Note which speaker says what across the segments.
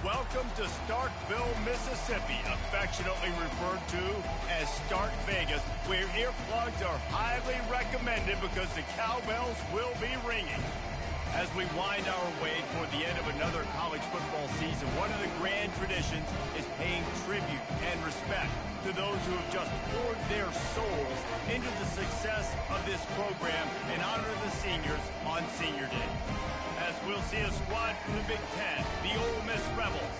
Speaker 1: Welcome to Starkville, Mississippi, affectionately referred to as Stark Vegas, where earplugs are highly recommended because the cowbells will be ringing. As we wind our way toward the end of another college football season, one of the grand traditions is paying tribute and respect to those who have just poured their souls into the success of this program and honor the seniors on Senior Day. As we'll see a squad from the Big Ten, the Ole Miss Rebels,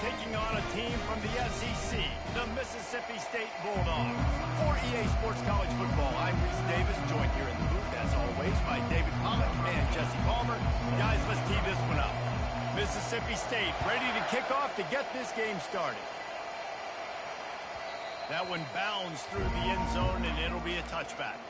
Speaker 1: taking on a team from the SEC, the Mississippi State Bulldogs. For EA Sports College Football, I'm Reese Davis, joined here in the booth, as always, by David Pollack and Jesse Palmer. Guys, let's tee this one up. Mississippi State ready to kick off to get this game started. That one bounds through the end zone, and it'll be a touchback.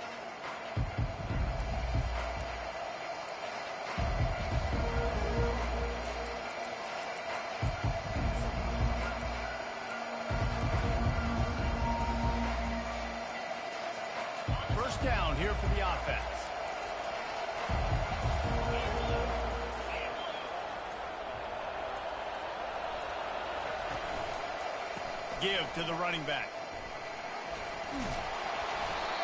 Speaker 1: First down here for the offense. Give to the running back.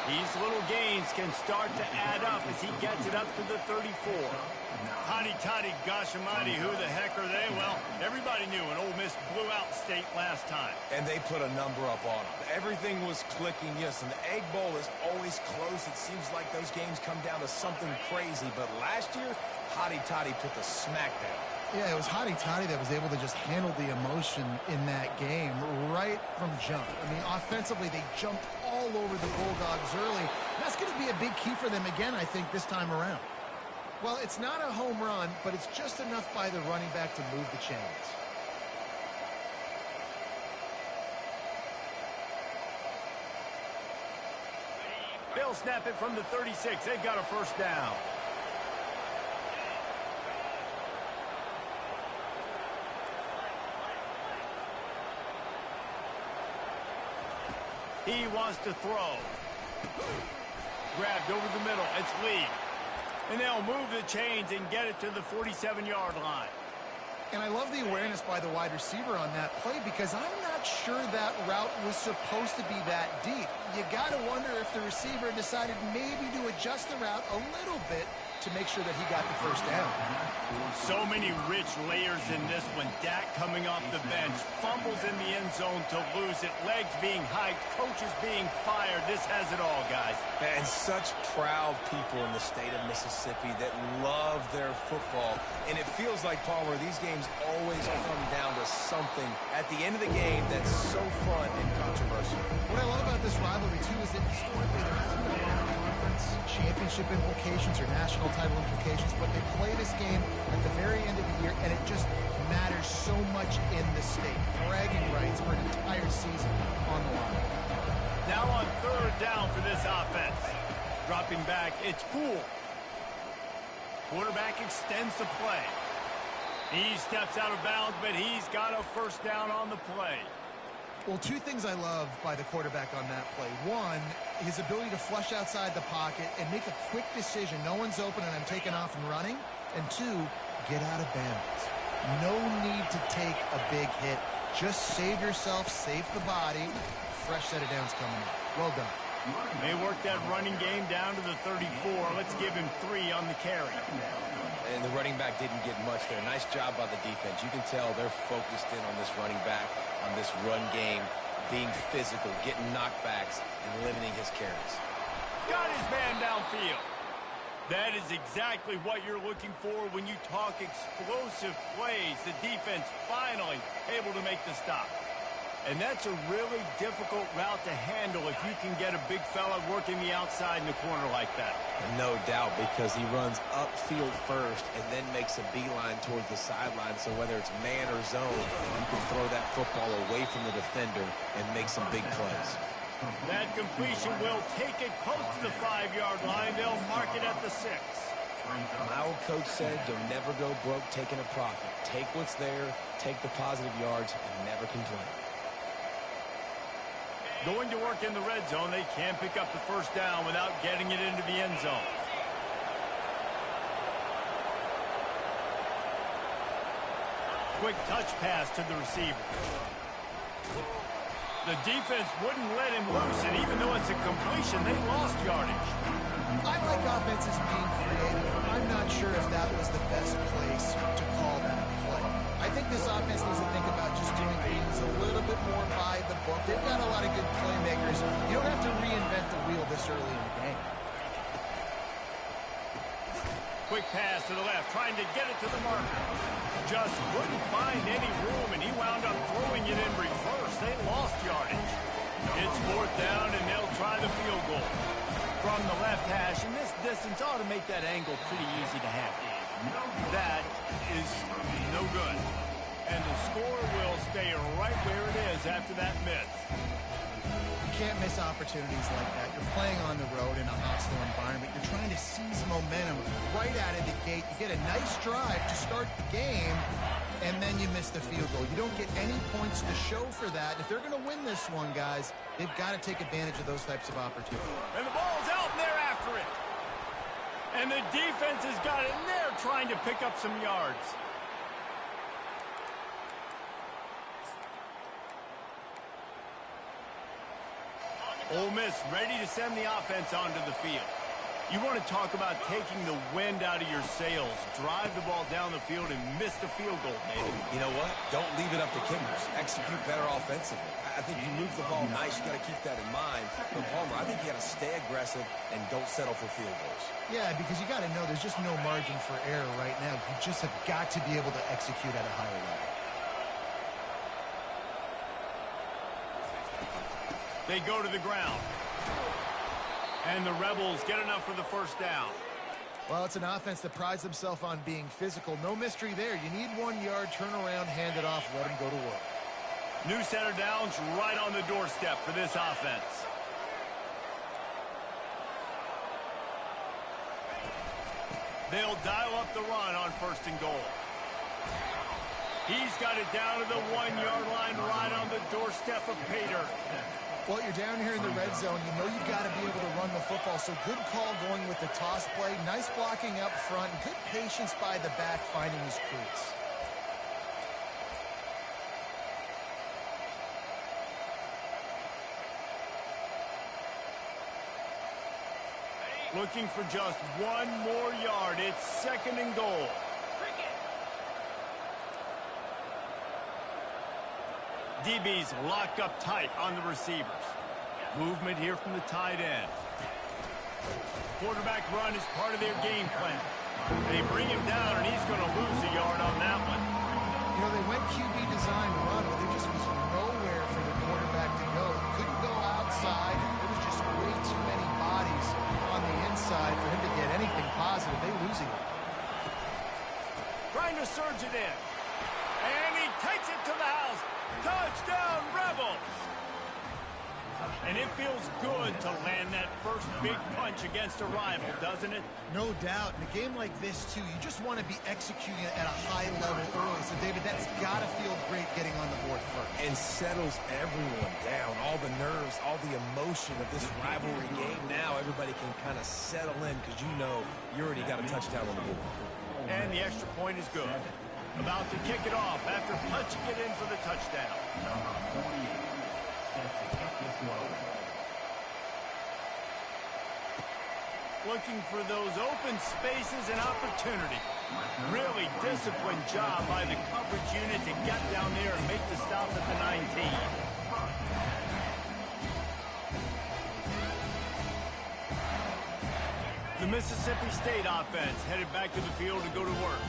Speaker 1: These little gains can start to add up as he gets it up to the 34. Toddy, gosh almighty, who the heck are they? Well, everybody knew an Ole Miss blew out State last time.
Speaker 2: And they put a number up on them. Everything was clicking, yes, and the Egg Bowl is always close. It seems like those games come down to something crazy. But last year, Toddy put the smack down.
Speaker 3: Yeah, it was Toddy that was able to just handle the emotion in that game right from jump. I mean, offensively, they jumped all over the Bulldogs early. That's going to be a big key for them again, I think, this time around. Well, it's not a home run, but it's just enough by the running back to move the chains.
Speaker 1: They'll snap it from the 36. They've got a first down. He wants to throw. Grabbed over the middle. It's Lee. And they'll move the chains and get it to the 47-yard line.
Speaker 3: And I love the awareness by the wide receiver on that play because I'm not sure that route was supposed to be that deep. You got to wonder if the receiver decided maybe to adjust the route a little bit to make sure that he got the first down.
Speaker 1: So many rich layers in this one. Dak coming off the bench, fumbles in the end zone to lose it, legs being hiked, coaches being fired. This has it all, guys.
Speaker 2: And such proud people in the state of Mississippi that love their football. And it feels like, Palmer, these games always come down to something at the end of the game that's so fun and controversial.
Speaker 3: What I love about this rivalry, too, is that historically there hasn't been a lot of conference championship implications or national title implications, but they play this game at the very end of the year, and it just matters so much in the state. Bragging rights for an entire season on the line.
Speaker 1: Now on third down for this offense. Dropping back, it's Poole. Quarterback extends the play. He steps out of bounds, but he's got a first down on the play.
Speaker 3: Well, two things I love by the quarterback on that play. One, his ability to flush outside the pocket and make a quick decision. No one's open and I'm taking off and running. And two, get out of bounds. No need to take a big hit. Just save yourself, save the body. Fresh set of downs coming up. Well done.
Speaker 1: They work that running game down to the 34. Let's give him 3 on the carry.
Speaker 2: And the running back didn't get much there. Nice job by the defense. You can tell they're focused in on this running back, on this run game, being physical, getting knockbacks, and limiting his carries.
Speaker 1: Got his man downfield. That is exactly what you're looking for when you talk explosive plays. The defense finally able to make the stop. And that's a really difficult route to handle if you can get a big fella working the outside in the corner like that.
Speaker 2: And no doubt, because he runs upfield first and then makes a beeline towards the sideline. So whether it's man or zone, you can throw that football away from the defender and make some big plays.
Speaker 1: That completion will take it close to the 5-yard line. They'll mark it at the 6.
Speaker 2: My old coach said you'll never go broke taking a profit. Take what's there, take the positive yards, and never complain.
Speaker 1: Going to work in the red zone. They can't pick up the first down without getting it into the end zone. quick touch pass to the receiver. The defense wouldn't let him loose, and even though it's a completion, they lost yardage.
Speaker 3: I like offenses being creative. I'm not sure if that was the best place to call that play. I think this offense needs to think about just doing things a little bit more by the book. They've got a lot of good playmakers. You don't have to reinvent the wheel this early in the game.
Speaker 1: Quick pass to the left, trying to get it to the marker. Just couldn't find any room, and he wound up throwing it in reverse. They lost yardage. It's 4th down, and they'll try the field goal. From the left hash, and this distance ought to make that angle pretty easy to handle. That is no good. And the score will stay right where it is after that miss.
Speaker 3: You can't miss opportunities like that. You're playing on the road in a hostile environment. You're trying to seize momentum right out of the gate. You get a nice drive to start the game, and then you miss the field goal. You don't get any points to show for that. If they're going to win this one, guys, they've got to take advantage of those types of opportunities.
Speaker 1: And the ball's out, and they're after it. And the defense has got it, and they're trying to pick up some yards. Ole Miss ready to send the offense onto the field. You want to talk about taking the wind out of your sails. Drive the ball down the field and miss the field goal, David.
Speaker 2: You know what? Don't leave it up to kickers. Execute better offensively. I think you move the ball nice. You got to keep that in mind. But Palmer, I think you got to stay aggressive and don't settle for field goals.
Speaker 3: Yeah, because you got to know there's just no margin for error right now. You just have got to be able to execute at a higher level.
Speaker 1: They go to the ground. And the Rebels get enough for the 1st down.
Speaker 3: Well, it's an offense that prides themselves on being physical. No mystery there. You need 1 yard, turn around, hand it off, let them go to work.
Speaker 1: New center downs right on the doorstep for this offense. They'll dial up the run on 1st and goal. He's got it down to the 1 yard line right on the doorstep of Pater.
Speaker 3: Well, you're down here in the red zone. You know you've got to be able to run the football. So good call going with the toss play. Nice blocking up front. Good patience by the back finding his crease.
Speaker 1: Looking for just 1 more yard. It's 2nd and goal. DB's locked up tight on the receivers. Movement here from the tight end. Quarterback run is part of their game plan. They bring him down, and he's going to lose a yard on that one.
Speaker 3: You know, they went QB design run, but there just was nowhere for the quarterback to go. He couldn't go outside. There was just way too many bodies on the inside for him to get anything positive. They lose it.
Speaker 1: Trying to surge it in. And he takes it to the house. Touchdown, Rebels! And it feels good to land that first big punch against a rival, doesn't it?
Speaker 3: No doubt. In a game like this, too, you just want to be executing at a high level early. So, David, that's got to feel great getting on the board first.
Speaker 2: And settles everyone down. All the nerves, all the emotion of this rivalry game. Now everybody can kind of settle in because you know you already got a touchdown on the board.
Speaker 1: And the extra point is good. About to kick it off after punching it in for the touchdown. Looking for those open spaces and opportunity. Really disciplined job by the coverage unit to get down there and make the stop at the 19. The Mississippi State offense headed back to the field to go to work.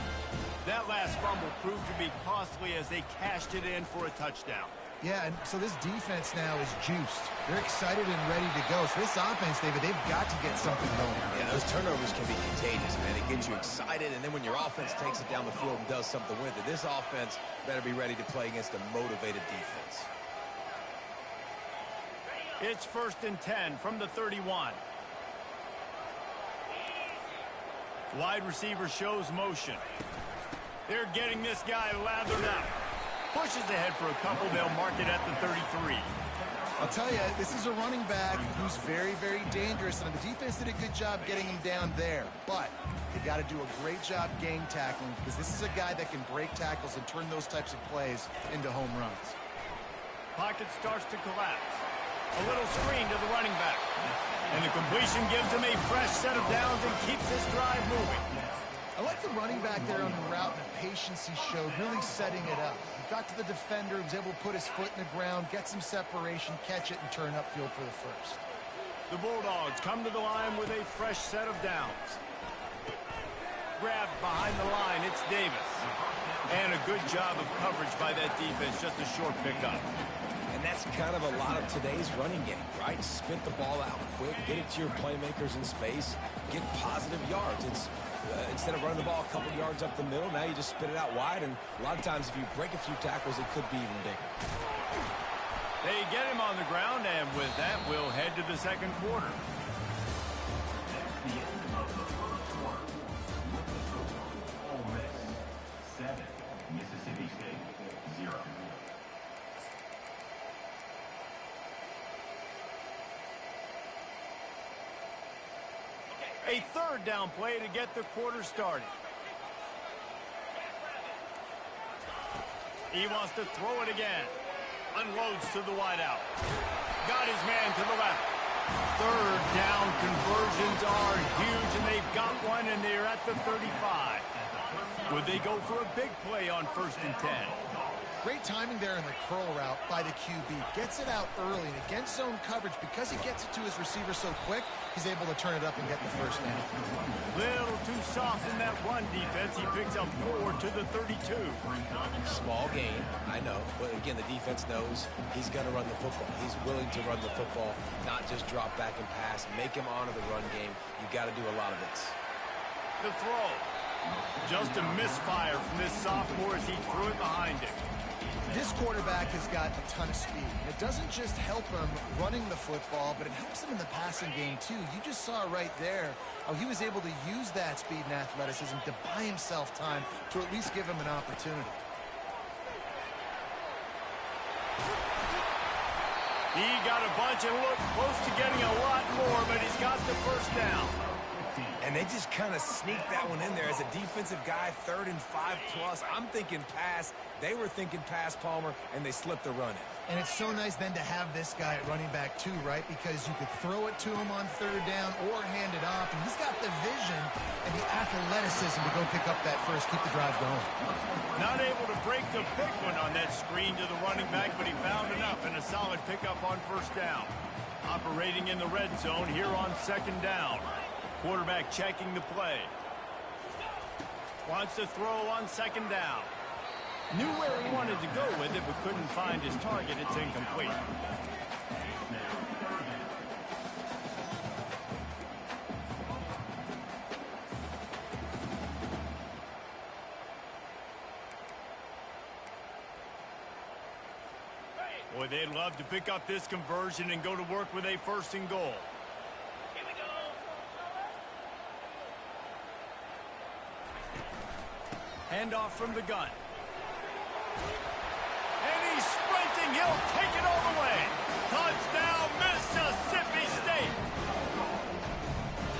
Speaker 1: That last fumble proved to be costly as they cashed it in for a touchdown.
Speaker 3: Yeah, and so this defense now is juiced. They're excited and ready to go. So this offense, David, they've got to get something going.
Speaker 2: Yeah, those turnovers can be contagious, man. It gets you excited, and then when your offense takes it down the field and does something with it, this offense better be ready to play against a motivated defense.
Speaker 1: It's 1st and 10 from the 31. Wide receiver shows motion. They're getting this guy lathered up. Pushes ahead for a couple. They'll mark it at the 33.
Speaker 3: I'll tell you, this is a running back who's very, very dangerous, and the defense did a good job getting him down there. But they got to do a great job gang tackling, because this is a guy that can break tackles and turn those types of plays into home runs.
Speaker 1: Pocket starts to collapse. A little screen to the running back. And the completion gives him a fresh set of downs and keeps this drive moving.
Speaker 3: I like the running back there on the route and the patience he showed, really setting it up. He got to the defender, was able to put his foot in the ground, get some separation, catch it, and turn upfield for the first.
Speaker 1: The Bulldogs come to the line with a fresh set of downs. Grabbed behind the line, it's Davis. And a good job of coverage by that defense, just a short pickup.
Speaker 2: And that's kind of a lot of today's running game, right? Spit the ball out quick, get it to your playmakers in space, get positive yards. It's instead of running the ball a couple yards up the middle, now you just spit it out wide, and a lot of times if you break a few tackles, it could be even bigger.
Speaker 1: They get him on the ground, and with that, we'll head to the second quarter.
Speaker 4: Ole Miss 7, Mississippi State 0.
Speaker 1: A third down play to get the quarter started. He wants to throw it again. Unloads to the wideout. Got his man to the left. Third down conversions are huge, and they've got one, and they're at the 35. Would they go for a big play on 1st and 10?
Speaker 3: Great timing there in the curl route by the QB. Gets it out early, and against zone coverage, because he gets it to his receiver so quick, he's able to turn it up and get the first down.
Speaker 1: Little too soft in that run defense. He picks up 4 to the 32.
Speaker 2: Small gain, I know, but again, the defense knows he's going to run the football. He's willing to run the football, not just drop back and pass, make him honor the run game. You got to do a lot of this.
Speaker 1: The throw. Just a misfire from this sophomore as he threw it behind him.
Speaker 3: This quarterback has got a ton of speed. It doesn't just help him running the football, but it helps him in the passing game, too. You just saw right there how he was able to use that speed and athleticism to buy himself time to at least give him an opportunity.
Speaker 1: He got a bunch and looked close to getting a lot more, but he's got the first down.
Speaker 2: And they just kind of sneaked that one in there as a defensive guy, 3rd and 5+. I'm thinking pass. They were thinking pass, Palmer, and they slipped the run in.
Speaker 3: And it's so nice then to have this guy at running back too, right? Because you could throw it to him on 3rd down or hand it off, and he's got the vision and the athleticism to go pick up that first, keep the drive going.
Speaker 1: Not able to break the big one on that screen to the running back, but he found enough and a solid pickup on 1st down. Operating in the red zone here on 2nd down. Quarterback checking the play. Wants to throw on 2nd down. Knew where he wanted to go with it, but couldn't find his target. It's incomplete. Boy, they'd love to pick up this conversion and go to work with a 1st and goal. Handoff from the gun. And he's sprinting. He'll take it all the way. Touchdown, Mississippi State.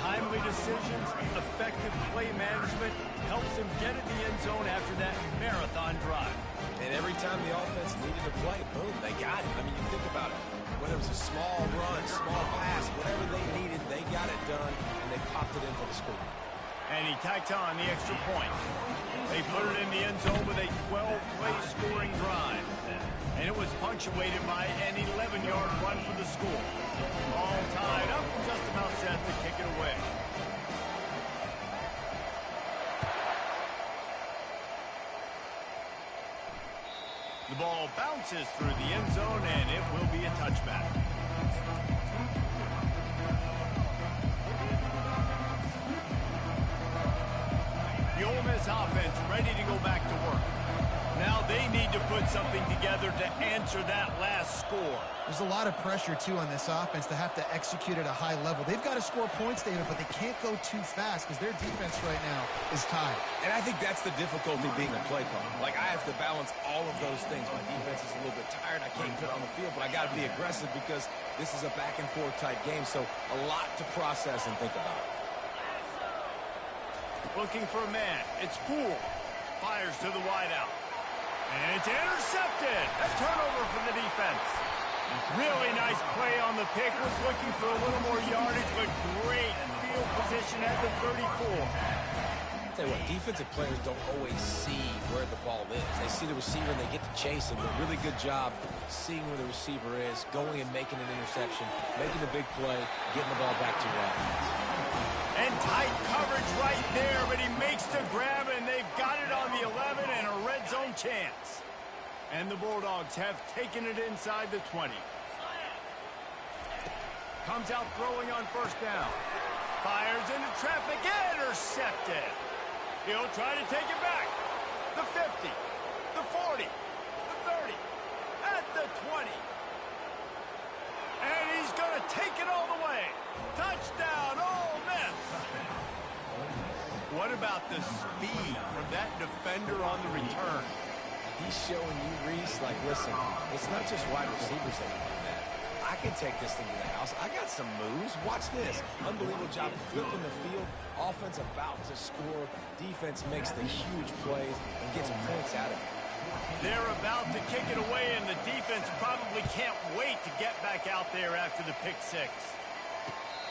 Speaker 1: Timely decisions, effective play management helps him get in the end zone after that marathon drive.
Speaker 2: And every time the offense needed to play, boom, they got it. I mean, you think about it. Whether it was a small run, small pass, whatever they needed, they got it done, and they popped it in for the score.
Speaker 1: And he tacked on the extra point. They put it in the end zone with a 12-play scoring drive. And it was punctuated by an 11-yard run for the score. All tied up, just about set to kick it away. The ball bounces through the end zone, and it will be a touchback. The Ole Miss offense ready to go back to work. Now they need to put something together to answer that last score.
Speaker 3: There's a lot of pressure, too, on this offense to have to execute at a high level. They've got to score points, David, but they can't go too fast because their defense right now is tied.
Speaker 2: And I think that's the difficulty being a play caller. Like, I have to balance all of those things. My defense is a little bit tired. I can't put it on the field, but I got to be aggressive because this is a back-and-forth type game, so a lot to process and think about.
Speaker 1: Looking for a man. It's Poole. Fires to the wideout. And it's intercepted. A turnover from the defense. Really nice play on the pick. Was looking for a little more yardage, but great field position at the 34.
Speaker 2: Tell you what, defensive players don't always see where the ball is. They see the receiver and they get to chase him. A really good job seeing where the receiver is, going and making an interception, making a big play, getting the ball back to your offense.
Speaker 1: And tight coverage right there, but he makes the grab, and they've got it on the 11 and a red zone chance. And the Bulldogs have taken it inside the 20. Comes out throwing on first down. Fires into traffic, intercepted. He'll try to take it back. The 50, the 40, the 30, at the 20. And he's going to take it all the way. Touchdown, Ole Miss. What about the speed from that defender on the return?
Speaker 2: He's showing you, Reese, like, listen, it's not just wide receivers that can do that. I can take this thing to the house. I got some moves. Watch this. Unbelievable job flipping the field. Offense about to score. Defense makes the huge plays and gets points out of it.
Speaker 1: They're about to kick it away, and the defense probably can't wait to get back out there after the pick six.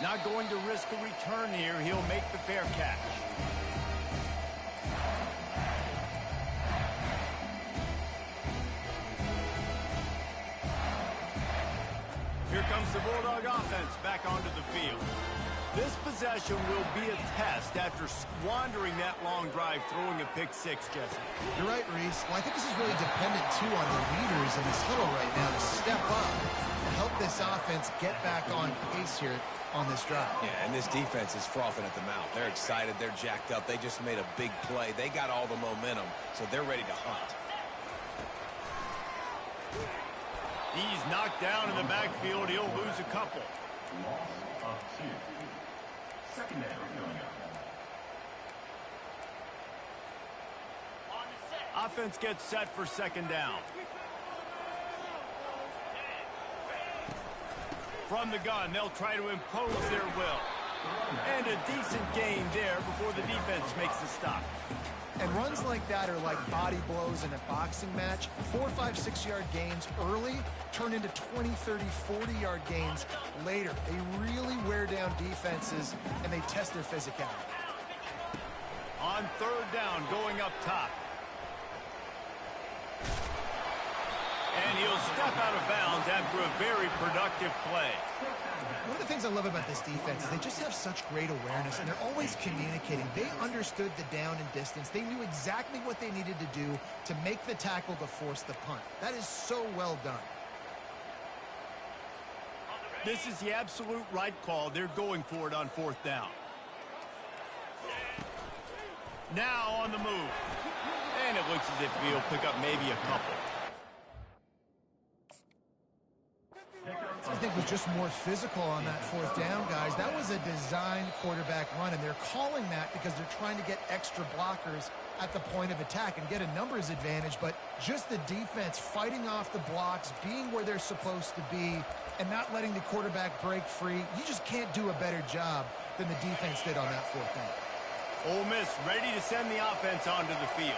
Speaker 1: Not going to risk a return here. He'll make the fair catch. Here comes the Bulldog offense back onto the field. This possession will be a test after squandering that long drive throwing a pick six, Jesse.
Speaker 3: You're right, Reese. Well, I think this is really dependent, too, on the leaders in this huddle right now to step up and help this offense get back on pace here on this drive.
Speaker 2: Yeah, and this defense is frothing at the mouth. They're excited. They're jacked up. They just made a big play. They got all the momentum, so they're ready to hunt.
Speaker 1: He's knocked down in the backfield. He'll lose a couple.
Speaker 4: Loss of 2. Second down going up.
Speaker 1: Offense gets set for second down. From the gun, they'll try to impose their will. And a decent gain there before the defense makes the stop.
Speaker 3: And runs like that are like body blows in a boxing match. 4, 5, 6-yard gains early turn into 20, 30, 40-yard gains later. They really wear down defenses, and they test their physicality.
Speaker 1: On third down, going up top. And he'll step out of bounds after a very productive play.
Speaker 3: One of the things I love about this defense is they just have such great awareness, and they're always communicating. They understood the down and distance. They knew exactly what they needed to do to make the tackle to force the punt. That is so well done.
Speaker 1: This is the absolute right call. They're going for it on fourth down. Now on the move. And it looks as if he'll pick up maybe a couple.
Speaker 3: I think was just more physical on that fourth down, guys. That was a designed quarterback run, and they're calling that because they're trying to get extra blockers at the point of attack and get a numbers advantage, but just the defense fighting off the blocks, being where they're supposed to be, and not letting the quarterback break free. You just can't do a better job than the defense did on that fourth down.
Speaker 1: Ole Miss ready to send the offense onto the field.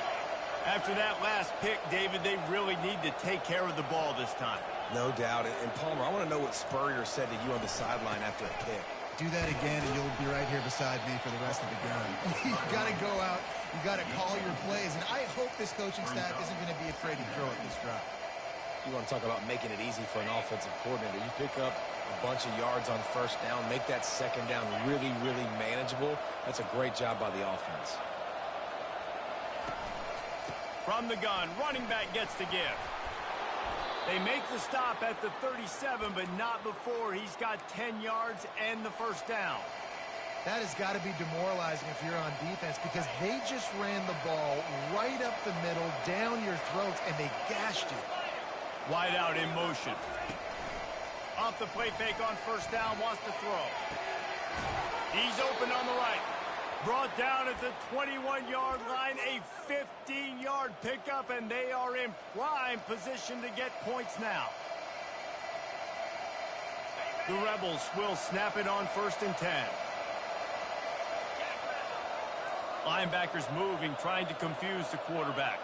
Speaker 1: After that last pick, David, they really need to take care of the ball this time.
Speaker 2: No doubt. And Palmer, I want to know what Spurrier said to you on the sideline after a pick.
Speaker 3: Do that again, and you'll be right here beside me for the rest of the game. You got to go out. You got to call your plays. And I hope this coaching staff isn't going to be afraid to throw at this drive.
Speaker 2: You want to talk about making it easy for an offensive coordinator. You pick up a bunch of yards on first down, make that second down really, really manageable. That's a great job by the offense.
Speaker 1: From the gun, running back gets the give. They make the stop at the 37, but not before he's got 10 yards and the first down.
Speaker 3: That has got to be demoralizing if you're on defense because they just ran the ball right up the middle, down your throats, and they gashed you.
Speaker 1: Wide out in motion. Off the play fake on first down, wants to throw. He's open on the right. Brought down at the 21-yard line, a 15-yard pickup, and they are in prime position to get points now. The Rebels will snap it on 1st and 10. Linebackers moving, trying to confuse the quarterback.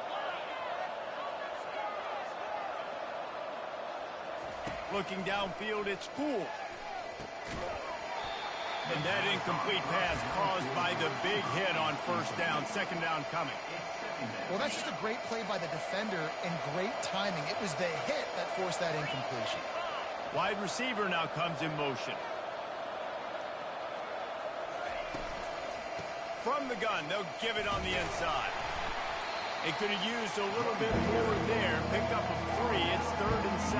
Speaker 1: Looking downfield, it's Poole. And that incomplete pass caused by the big hit on first down. 2nd down coming.
Speaker 3: Well, that's just a great play by the defender and great timing. It was the hit that forced that incompletion.
Speaker 1: Wide receiver now comes in motion. From the gun, they'll give it on the inside. They could have used a little bit more there. Picked up a 3. It's 3rd and 7.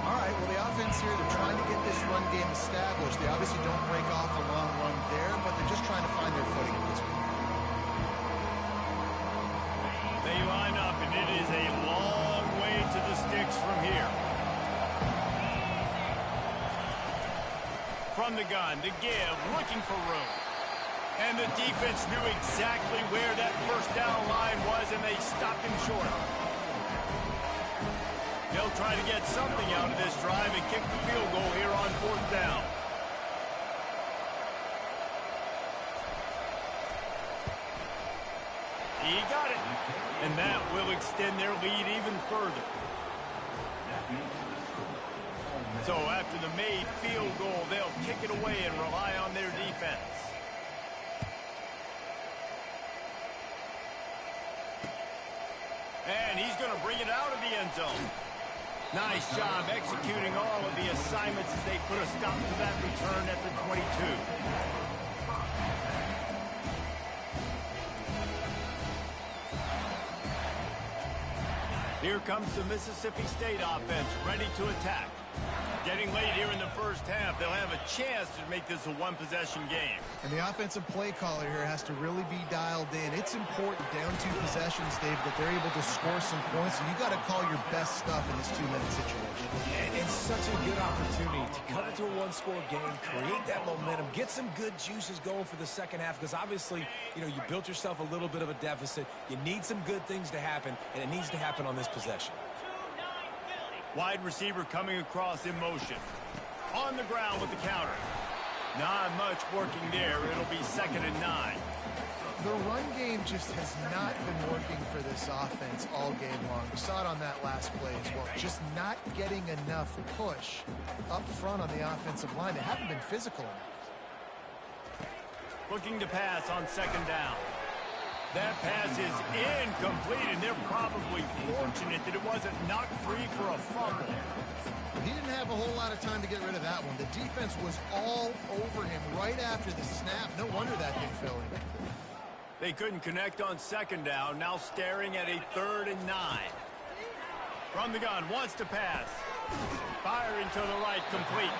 Speaker 3: All right, well, the offense here, they're trying to get this run game established. They obviously don't break off a long run there, but they're just trying to find their footing at this point.
Speaker 1: They line up, and it is a long way to the sticks from here. From the gun, the give, looking for room. And the defense knew exactly where that first down line was, and they stopped him short. They'll try to get something out of this drive and kick the field goal here on 4th down. He got it. And that will extend their lead even further. So after the made field goal, they'll kick it away and rely on their defense. And he's going to bring it out of the end zone. Nice job executing all of the assignments as they put a stop to that return at the 22. Here comes the Mississippi State offense, ready to attack. Getting late here in the first half, they'll have a chance to make this a one-possession game.
Speaker 3: And the offensive play caller here has to really be dialed in. It's important down 2 possessions, Dave, that they're able to score some points. And you got to call your best stuff in this 2-minute situation.
Speaker 2: And it's such a good opportunity to cut into a one-score game, create that momentum, get some good juices going for the second half. Because obviously, you know, you built yourself a little bit of a deficit. You need some good things to happen, and it needs to happen on this possession.
Speaker 1: Wide receiver coming across in motion. On the ground with the counter. Not much working there. It'll be 2nd and 9.
Speaker 3: The run game just has not been working for this offense all game long. We saw it on that last play as well. Just not getting enough push up front on the offensive line. They haven't been physical enough.
Speaker 1: Looking to pass on 2nd down. That pass is incomplete, and they're probably fortunate that it wasn't knocked free for a fumble.
Speaker 3: He didn't have a whole lot of time to get rid of that one. The defense was all over him right after the snap. No wonder that didn't fill him.
Speaker 1: They couldn't connect on 2nd down. Now staring at a 3rd and 9. From the gun, wants to pass. Firing to the right, complete.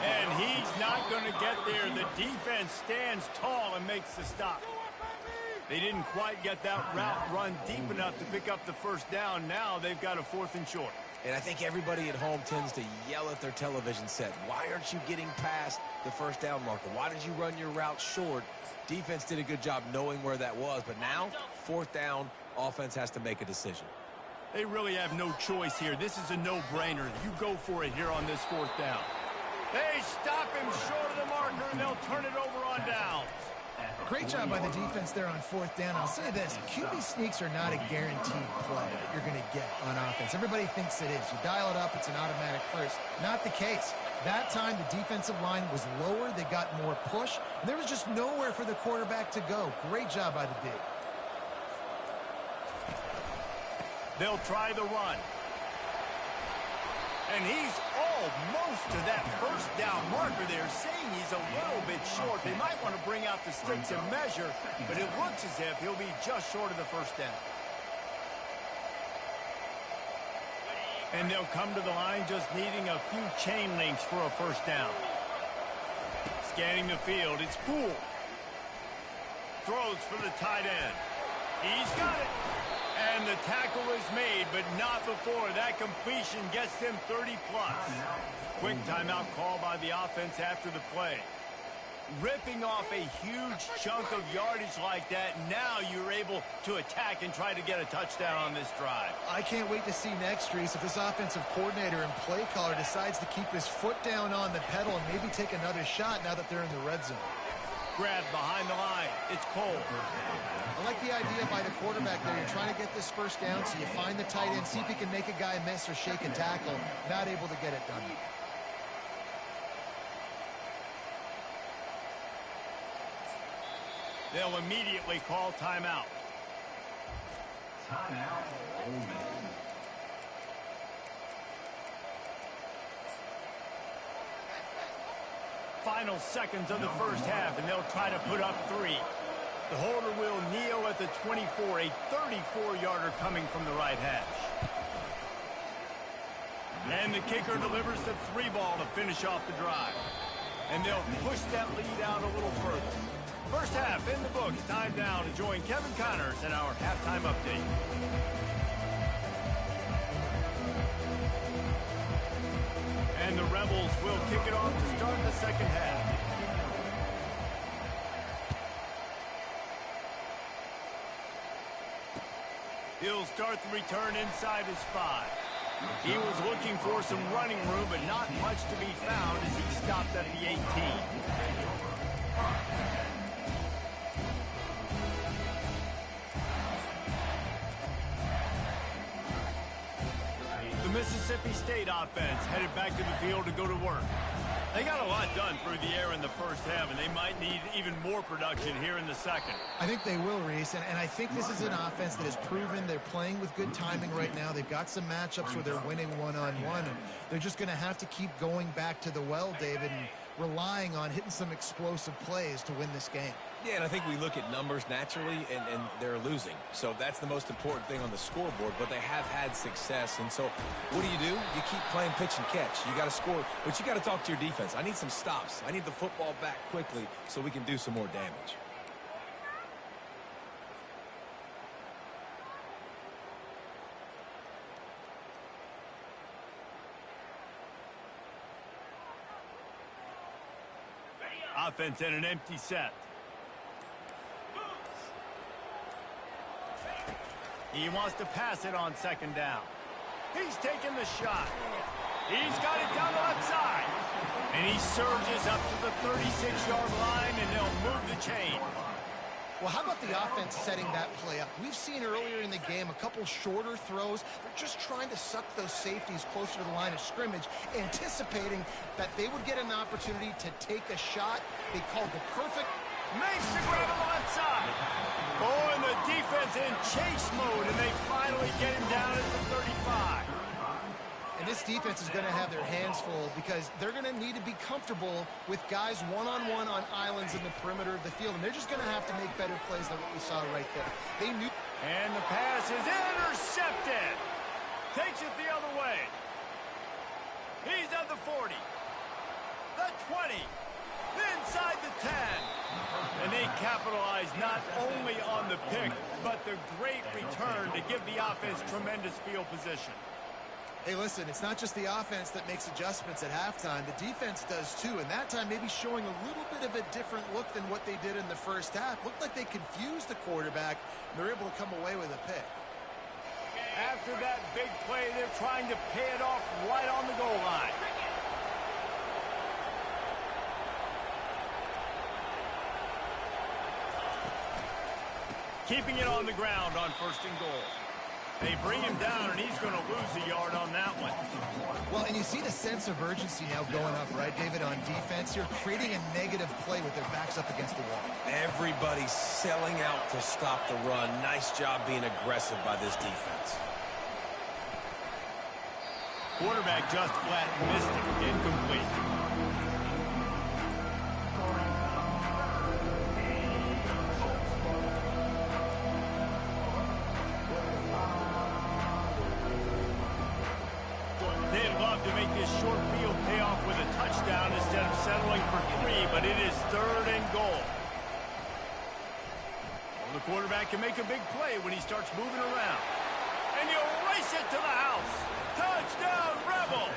Speaker 1: And he's not going to get there. The defense stands tall and makes the stop. They didn't quite get that route run deep enough to pick up the first down. Now they've got a 4th and short.
Speaker 2: And I think everybody at home tends to yell at their television set. Why aren't you getting past the first down marker? Why did you run your route short? Defense did a good job knowing where that was. But now, 4th down, offense has to make a decision.
Speaker 1: They really have no choice here. This is a no-brainer. You go for it here on this 4th down. They stop him short of the marker, and they'll turn it over on downs.
Speaker 3: Great job by the defense there on 4th down. I'll say this, QB sneaks are not a guaranteed play that you're going to get on offense. Everybody thinks it is. You dial it up, it's an automatic first. Not the case. That time, the defensive line was lower. They got more push. And there was just nowhere for the quarterback to go. Great job by the D.
Speaker 1: They'll try the run. And he's almost to that first down marker there, saying he's a little bit short. They might want to bring out the sticks and measure, but it looks as if he'll be just short of the first down. And they'll come to the line just needing a few chain links for a first down. Scanning the field, it's Poole. Throws for the tight end. He's got it. And the tackle is made, but not before that completion gets them 30-plus. Quick timeout call by the offense after the play. Ripping off a huge chunk of yardage like that, now you're able to attack and try to get a touchdown on this drive.
Speaker 3: I can't wait to see next, Reese, if this offensive coordinator and play caller decides to keep his foot down on the pedal and maybe take another shot now that they're in the red zone.
Speaker 1: Grabbed behind the line. It's Cole.
Speaker 3: I like the idea by the quarterback there. You're trying to get this first down, so you find the tight end, see if he can make a guy miss or shake a tackle. Not able to get it done.
Speaker 1: They'll immediately call timeout.
Speaker 4: Timeout, Ole Miss.
Speaker 1: Final seconds of the first half, and they'll try to put up 3. The holder will kneel at the 24, a 34-yarder coming from the right hash. And the kicker delivers the 3 ball to finish off the drive. And they'll push that lead out a little further. First half in the books. Time down to join Kevin Connors in our halftime update. And the Rebels will kick it off to start the second half. He'll start the return inside his 5. He was looking for some running room, but not much to be found as he stopped at the 18. The Mississippi State offense headed back to the field to go to work. They got a lot done through the air in the first half, and they might need even more production here in the second.
Speaker 3: I think they will, Reese, and I think this is an offense that has proven they're playing with good timing right now. They've got some matchups where they're winning one-on-one, and they're just going to have to keep going back to the well, David, and relying on hitting some explosive plays to win this game.
Speaker 2: Yeah, and I think we look at numbers naturally, and they're losing. So that's the most important thing on the scoreboard, but they have had success. And so what do? You keep playing pitch and catch. You got to score, but you got to talk to your defense. I need some stops. I need the football back quickly so we can do some more damage.
Speaker 1: Offense in an empty set. He wants to pass it on second down. He's taking the shot. He's got it down the left side. And he surges up to the 36-yard line, and they'll move the chain.
Speaker 3: Well, how about the offense setting that play up? We've seen earlier in the game a couple shorter throws. They're just trying to suck those safeties closer to the line of scrimmage, anticipating that they would get an opportunity to take a shot. They called the perfect.
Speaker 1: Makes the grab on the left side. Oh, and the defense in chase mode, and they finally get him down at the 35.
Speaker 3: And this defense is going to have their hands full because they're going to need to be comfortable with guys one-on-one on islands in the perimeter of the field. And they're just going to have to make better plays than what we saw right there. They knew.
Speaker 1: And the pass is intercepted. Takes it the other way. He's at the 40. The 20. Inside the 10. And they capitalize not only on the pick, but the great return to give the offense tremendous field position.
Speaker 3: Hey, listen, it's not just the offense that makes adjustments at halftime. The defense does too, and that time maybe showing a little bit of a different look than what they did in the first half. Looked like they confused the quarterback, and they're able to come away with a pick.
Speaker 1: After that big play, they're trying to pay it off right on the goal line. Keeping it on the ground on first and goal. They bring him down, and he's going to lose a yard on that one.
Speaker 3: Well, and you see the sense of urgency now going up, right, David, on defense. You're creating a negative play with their backs up against the wall.
Speaker 2: Everybody's selling out to stop the run. Nice job being aggressive by this defense.
Speaker 1: Quarterback just flat missed it. Incomplete. They'd love to make this short field pay off with a touchdown instead of settling for 3, but it is Well, the quarterback can make a big play when he starts moving around. And you race it to the house. Touchdown, Rebels!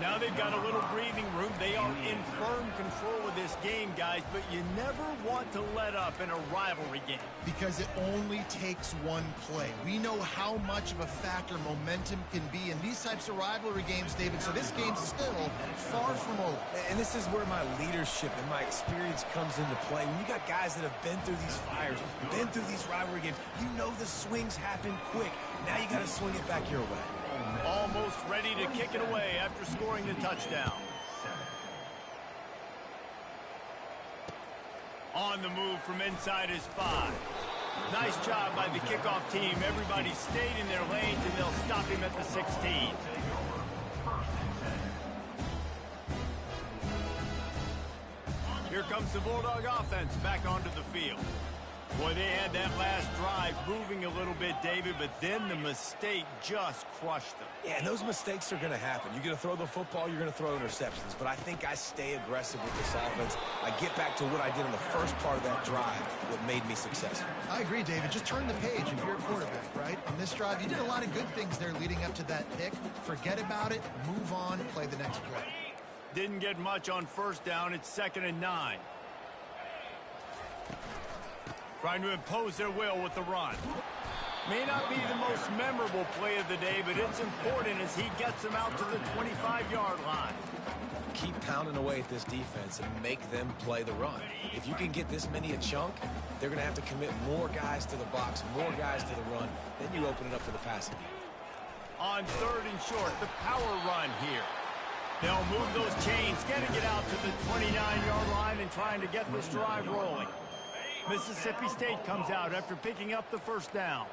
Speaker 1: Now they've got a little breathing room. They are in firm control of this game, guys, but you never want to let up in a rivalry game.
Speaker 3: Because it only takes one play. We know how much of a factor momentum can be in these types of rivalry games, David, so this game's still far from over.
Speaker 2: And this is where my leadership and my experience comes into play. When you got guys that have been through these fires, been through these rivalry games, you know the swings happen quick. Now you got to swing it back your way.
Speaker 1: Almost ready to kick it away after scoring the touchdown. On the move from inside his 5. Nice job by the kickoff team. Everybody stayed in their lanes, and they'll stop him at the 16. Here comes the Bulldog offense back onto the field. Boy, they had that last drive moving a little bit, David, but then the mistake just crushed them.
Speaker 2: Yeah, and those mistakes are going to happen. You're going to throw the football, you're going to throw interceptions. But I think I stay aggressive with this offense. I get back to what I did in the first part of that drive, what made me successful.
Speaker 3: I agree, David. Just turn the page if you're a quarterback, right? On this drive, you did a lot of good things there leading up to that pick. Forget about it, move on, play the next play.
Speaker 1: Didn't get much on first down. It's 2nd and 9. Trying to impose their will with the run. May not be the most memorable play of the day, but it's important as he gets them out to the 25-yard line.
Speaker 2: Keep pounding away at this defense and make them play the run. If you can get this many a chunk, they're going to have to commit more guys to the box, more guys to the run. Then you open it up for the passing game.
Speaker 1: On 3rd and short, the power run here. They'll move those chains, getting it out to the 29-yard line and trying to get this drive rolling. Mississippi State comes out after picking up the first down.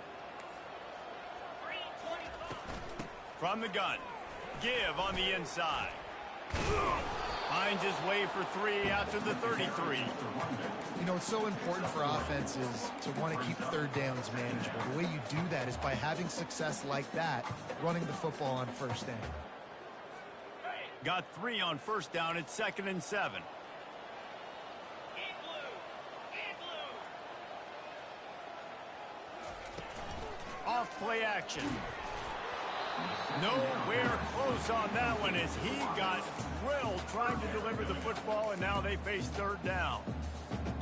Speaker 1: From the gun, Give on the inside. Finds his way for 3 out to the 33.
Speaker 3: You know, it's so important for offenses to want to keep third downs manageable. The way you do that is by having success like that, running the football on first down.
Speaker 1: Got 3 on first down. It's 2nd and 7. Off play action. Nowhere close on that one as he got drilled trying to deliver the football, and now they face 3rd down.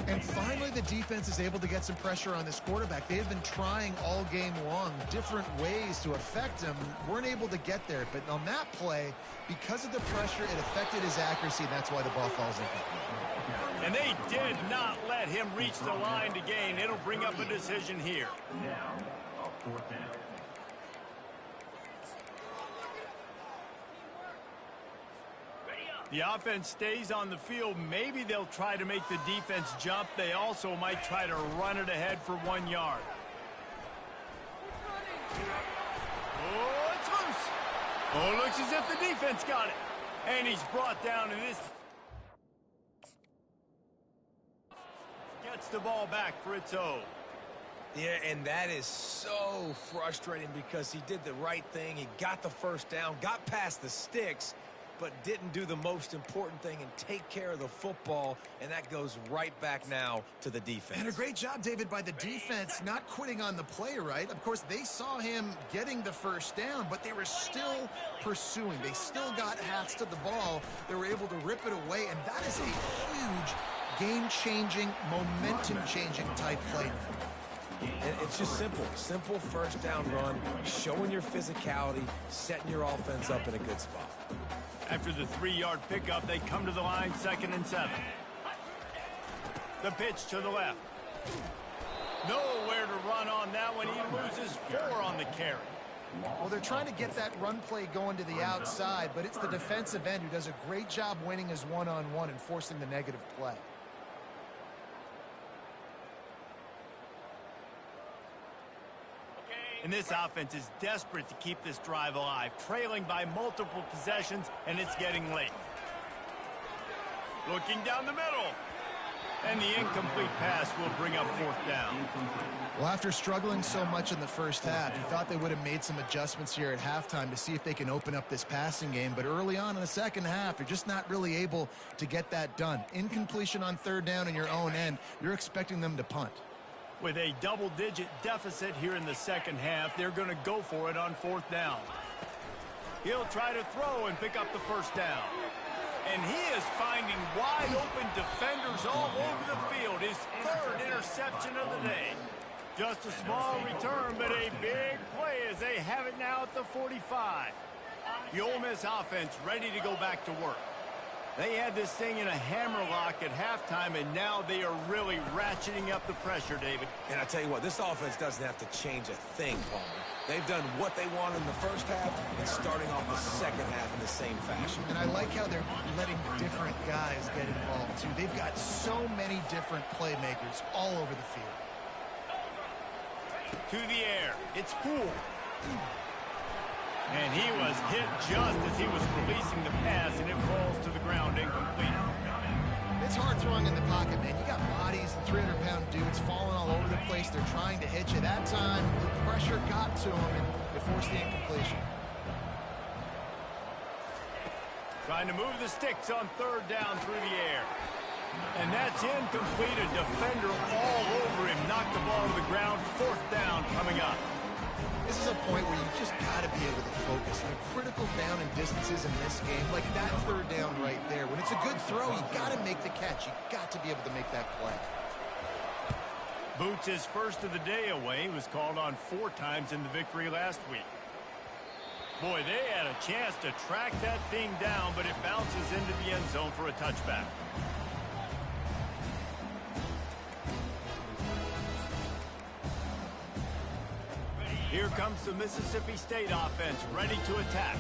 Speaker 3: And finally, the defense is able to get some pressure on this quarterback. They've been trying all game long different ways to affect him. Weren't able to get there, but on that play, because of the pressure, it affected his accuracy, and that's why the ball falls in.
Speaker 1: And they did not let him reach the line to gain. It'll bring up a decision here.
Speaker 4: Now, a 4th down.
Speaker 1: The offense stays on the field. Maybe they'll try to make the defense jump. They also might try to run it ahead for 1 yard. Oh, it's loose. Oh, it looks as if the defense got it. And he's brought down, and this gets the ball back for its own.
Speaker 2: Yeah, and that is so frustrating because he did the right thing. He got the first down, got past the sticks, but didn't do the most important thing and take care of the football, and that goes right back now to the defense.
Speaker 3: And a great job, David, by the defense not quitting on the play, right? Of course, they saw him getting the first down, but they were still pursuing. They still got hats to the ball. They were able to rip it away, and that is a huge game-changing, momentum-changing type play.
Speaker 2: And it's just simple first down run, showing your physicality, setting your offense up in a good spot.
Speaker 1: After the 3-yard pickup, they come to the line, 2nd and 7. The pitch to the left. Nowhere to run on that one. He loses 4 on the carry.
Speaker 3: Well, they're trying to get that run play going to the outside, but it's the defensive end who does a great job winning his one-on-one and forcing the negative play.
Speaker 1: And this offense is desperate to keep this drive alive, trailing by multiple possessions, and it's getting late. Looking down the middle. And the incomplete pass will bring up fourth down.
Speaker 3: Well, after struggling so much in the first half, you thought they would have made some adjustments here at halftime to see if they can open up this passing game. But early on in the second half, you're just not really able to get that done. Incompletion on third down in your own end, you're expecting them to punt.
Speaker 1: With a double-digit deficit here in the second half, they're going to go for it on fourth down. He'll try to throw and pick up the first down. And he is finding wide-open defenders all over the field. His third interception of the day. Just a small return, but a big play as they have it now at the 45. The Ole Miss offense ready to go back to work. They had this thing in a hammerlock at halftime, and now they are really ratcheting up the pressure, David.
Speaker 2: And I tell you what, this offense doesn't have to change a thing, Palmer. They've done what they want in the first half and starting off the second half in the same fashion.
Speaker 3: And I like how they're letting different guys get involved, too. They've got so many different playmakers all over the field.
Speaker 1: To the air, it's Poole. And he was hit just as he was releasing the pass, and it falls to the ground incomplete.
Speaker 3: It's hard throwing in the pocket, man. You got bodies, 300-pound dudes falling all over the place. They're trying to hit you. That time, the pressure got to him, and it forced the incompletion.
Speaker 1: Trying to move the sticks on third down through the air. And that's incomplete. A defender all over him. Knocked the ball to the ground. Fourth down coming up.
Speaker 3: This is a point where you just got to be able to focus. The critical down and distances in this game, like that third down right there. When it's a good throw, you got to make the catch. You got to be able to make that play.
Speaker 1: Boots, his first of the day away, was called on 4 times in the victory last week. Boy, they had a chance to track that thing down, but it bounces into the end zone for a touchback. Here comes the Mississippi State offense, ready to attack.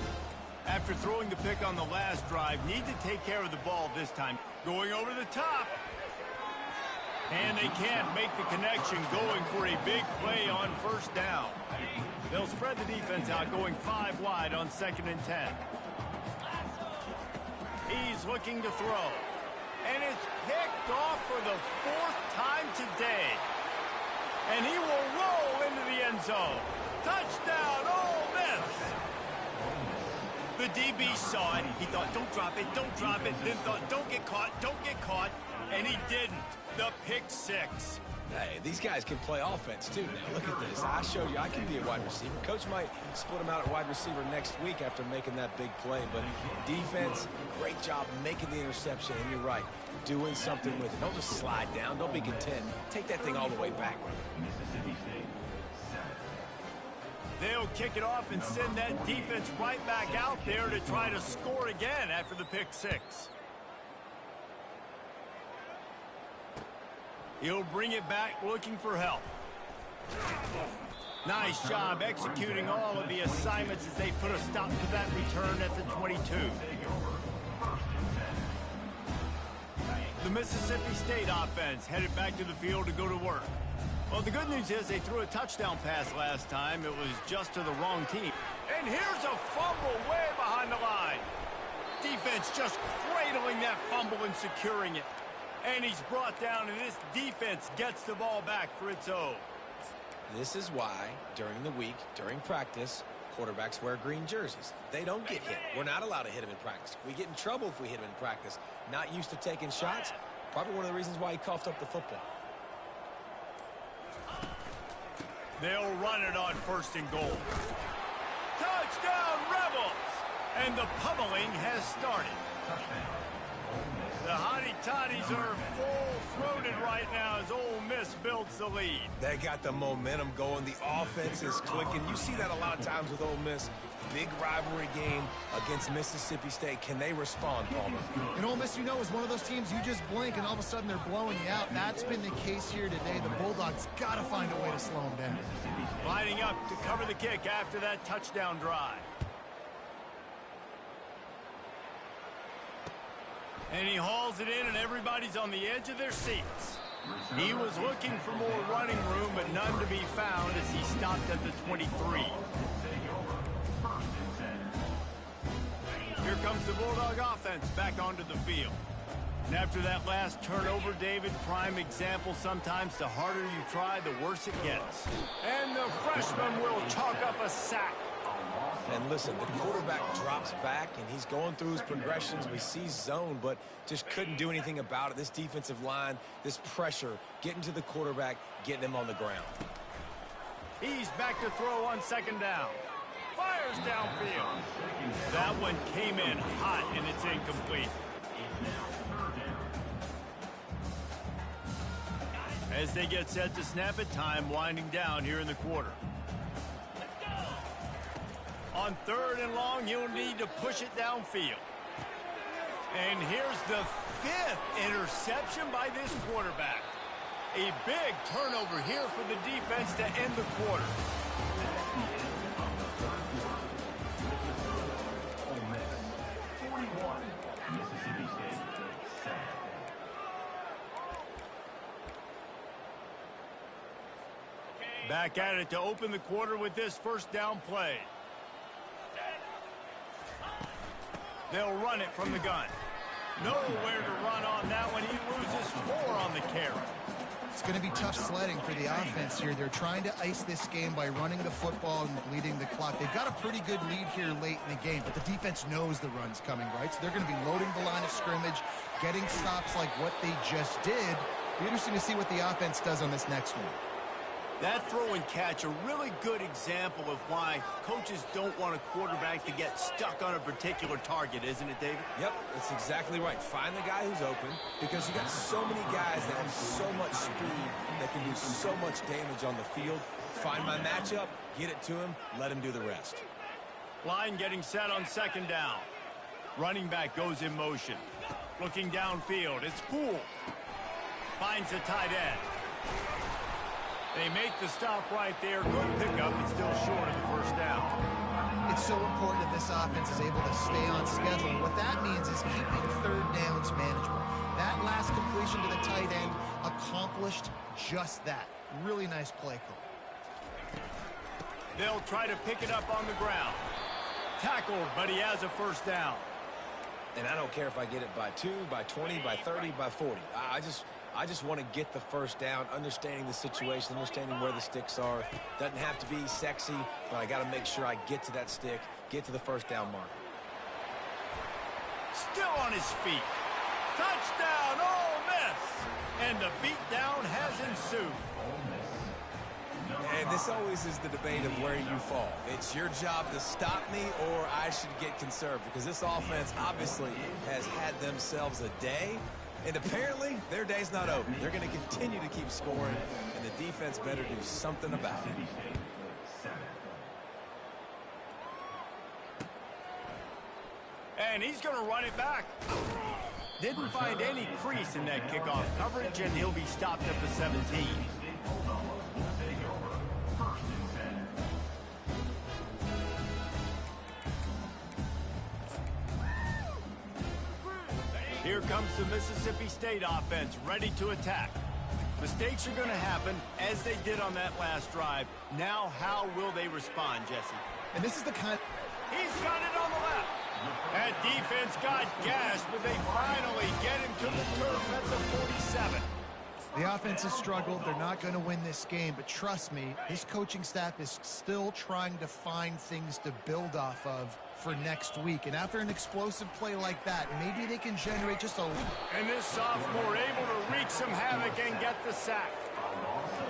Speaker 1: After throwing the pick on the last drive, need to take care of the ball this time. Going over the top. And they can't make the connection, going for a big play on first down. They'll spread the defense out, going 5 wide on 2nd and 10. He's looking to throw. And it's picked off for the 4th time today. And he will roll into the end zone. Touchdown, Ole Miss! The DB saw it. He thought, don't drop it, don't drop it. Then thought, don't get caught. And he didn't. The pick 6.
Speaker 2: Hey, these guys can play offense, too. Now, look at this. I showed you I can be a wide receiver. Coach might split him out at wide receiver next week after making that big play. But defense, great job making the interception. And you're right, doing something with it. Don't just slide down. Don't be content. Take that thing all the way back.
Speaker 1: They'll kick it off and send that defense right back out there to try to score again after the pick 6. He'll bring it back looking for help. Nice job executing all of the assignments as they put a stop to that return at the 22. The Mississippi State offense headed back to the field to go to work. Well, the good news is they threw a touchdown pass last time. It was just to the wrong team. And here's a fumble way behind the line. Defense just cradling that fumble and securing it. And he's brought down, and this defense gets the ball back for its own.
Speaker 2: This is why, during the week, during practice, quarterbacks wear green jerseys. They don't get hit. We're not allowed to hit him in practice. We get in trouble if we hit him in practice. Not used to taking shots. Probably one of the reasons why he coughed up the football.
Speaker 1: They'll run it on 1st and goal. Touchdown, Rebels! And the pummeling has started. The Hottie Toddies are full-throated right now as Ole Miss builds the lead.
Speaker 2: They got the momentum going. The offense is clicking. You see that a lot of times with Ole Miss. Big rivalry game against Mississippi State. Can they respond, Palmer?
Speaker 3: And Ole Miss, you know, is one of those teams you just blink and all of a sudden they're blowing you out. That's been the case here today. The Bulldogs got to find a way to slow them down.
Speaker 1: Lining up to cover the kick after that touchdown drive. And he hauls it in, and everybody's on the edge of their seats. He was looking for more running room, but none to be found as he stopped at the 23. Here comes the Bulldog offense back onto the field. And after that last turnover, David, prime example, sometimes the harder you try, the worse it gets. And the freshman will chalk up a sack.
Speaker 2: And listen, the quarterback drops back, and he's going through his progressions. We see zone, but just couldn't do anything about it. This defensive line, this pressure, getting to the quarterback, getting him on the ground.
Speaker 1: He's back to throw on second down. Fires downfield. That one came in hot, and it's incomplete. As they get set to snap it, time winding down here in the quarter. On 3rd and long, you'll need to push it downfield. And here's the 5th interception by this quarterback. A big turnover here for the defense to end the quarter.
Speaker 4: Ole Miss 41, Mississippi State 7.
Speaker 1: Back at it to open the quarter with this first down play. They'll run it from the gun. Nowhere to run on that one. He loses 4 on the carry.
Speaker 3: It's going to be tough sledding for the offense here. They're trying to ice this game by running the football and bleeding the clock. They've got a pretty good lead here late in the game, but the defense knows the run's coming, right? So they're going to be loading the line of scrimmage, getting stops like what they just did. It'll be interesting to see what the offense does on this next one.
Speaker 1: That throw and catch, a really good example of why coaches don't want a quarterback to get stuck on a particular target, isn't it, David?
Speaker 2: Yep, that's exactly right. Find the guy who's open, because you got so many guys that have so much speed that can do so much damage on the field. Find my matchup, get it to him, let him do the rest.
Speaker 1: Line getting set on second down. Running back goes in motion. Looking downfield, it's Poole. Finds the tight end. They make the stop right there. Good pickup, but still short of the first down.
Speaker 3: It's so important that this offense is able to stay on schedule. What that means is keeping third downs manageable. That last completion to the tight end accomplished just that. Really nice play call.
Speaker 1: They'll try to pick it up on the ground. Tackled, but he has a first down.
Speaker 2: And I don't care if I get it by 2, by 20, by 30, by 40. I just want to get the first down, understanding the situation, understanding where the sticks are. Doesn't have to be sexy, but I got to make sure I get to that stick, get to the first down mark.
Speaker 1: Still on his feet. Touchdown, Ole Miss! And the beatdown has ensued.
Speaker 2: And this always is the debate of where you fall. It's your job to stop me, or I should get conserved, because this offense obviously has had themselves a day. And apparently, their day's not over. They're going to continue to keep scoring, and the defense better do something about it.
Speaker 1: And he's going to run it back. Didn't find any crease in that kickoff coverage, and he'll be stopped at the 17. Here comes the Mississippi State offense, ready to attack. Mistakes are going to happen, as they did on that last drive. Now, how will they respond, Jesse?
Speaker 3: And this is the kind...
Speaker 1: He's got it on the left. That defense got gashed, but they finally get him to the turf at the 47.
Speaker 3: The offense has struggled. They're not going to win this game, but trust me, this coaching staff is still trying to find things to build off of for next week. And after an explosive play like that, maybe they can generate just a...
Speaker 1: And this sophomore able to wreak some havoc and get the sack.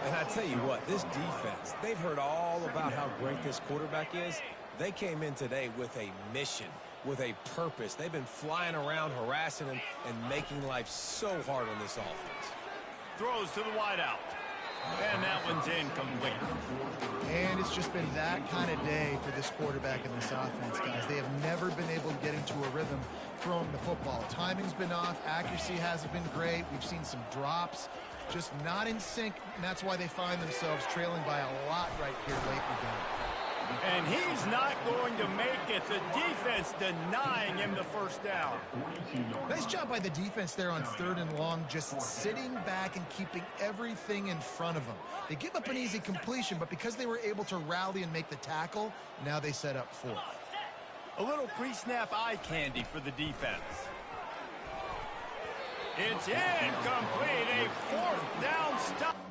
Speaker 2: And I tell you what, this defense, they've heard all about how great this quarterback is. They came in today with a mission, with a purpose. They've been flying around, harassing him, and making life so hard on this offense.
Speaker 1: Throws to the wideout. And that one's incomplete.
Speaker 3: And it's just been that kind of day for this quarterback and this offense, guys. They have never been able to get into a rhythm throwing the football. Timing's been off. Accuracy hasn't been great. We've seen some drops. Just not in sync, and that's why they find themselves trailing by a lot right here late in the game.
Speaker 1: And he's not going to make it. The defense denying him the first down.
Speaker 3: Nice job by the defense there on 3rd and long, just sitting back and keeping everything in front of them. They give up an easy completion, but because they were able to rally and make the tackle, now they set up 4th.
Speaker 1: A little pre-snap eye candy for the defense. It's incomplete. A fourth down stop.